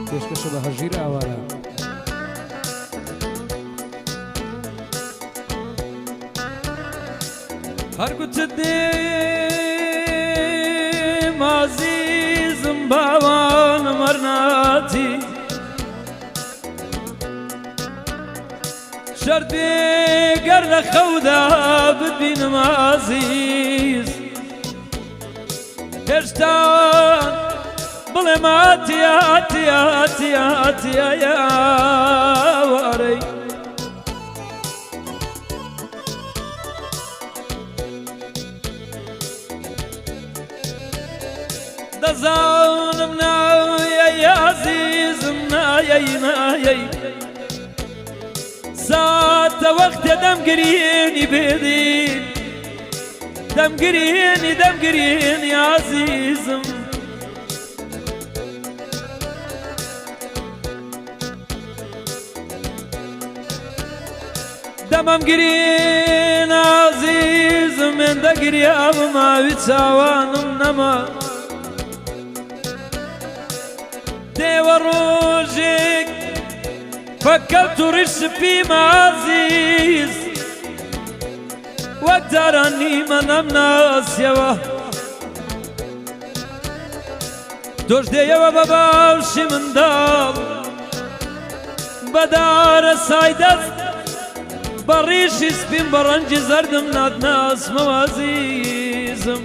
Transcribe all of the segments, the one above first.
پێشکەشە بە هەژیر ئاوارە. هەرگوتت دێم عەزیزم باوانم هەرناتی شەردێگەر لە خەودا ببینم عەزیز هێشتا بڵێم ئاتی ئاتی ئاتی ئاتی ئاوارەی دەزانم نایەی عەزیزم نایەی نایەی ساتە وەختێ دەمگرێنی بێدین دەمگرێنی دەمگرێنی عەزیزم دەمەم گرین عەزیزم من دەگریام ماوی چاوانم نەما دێوە ڕۆژێک فەکەوت و ڕیش سپیم عەزیز وەک جاران نیمە نەمناسیەوە دۆش دێیەوە بە باشی منداڵ بەدارە سای دەست بەڕیشی سپیم بە ڕەنجی زەردم ناتناسمەوە عەزیزم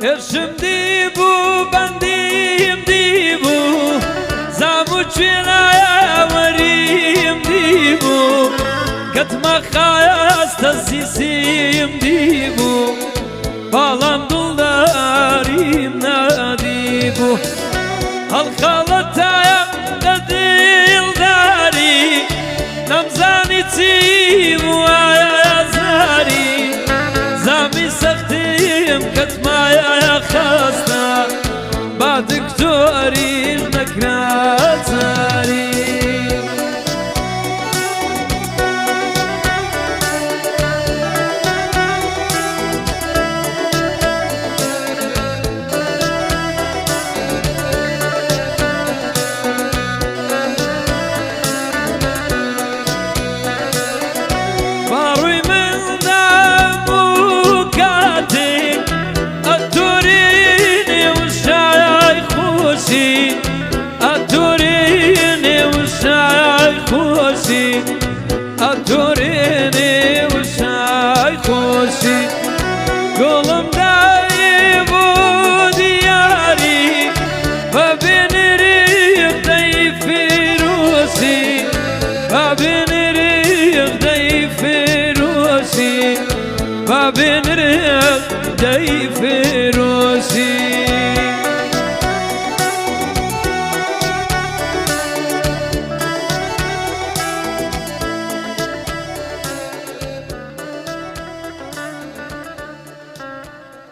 هێرشم دیبوو بەندیم دیبوو زام و کوێنایەوەریم دیبوو کەتمە خایەستە سیسیم دیبوو باڵام دڵداریم نادیبوو هەڵخاڵەتایە لە دڵداری نەمزانی چیم وایە زاری زامی سەختیم کەتمایە خەستە با دکتۆریش نەکرا جاری ئەتۆرێنێ وشای خۆشی گوڵم دایی بۆ دیاری بەبێنریق دەی فێرۆسی بەبێنریق دەی فێرۆسی بەبێنریق دەی فێرۆسی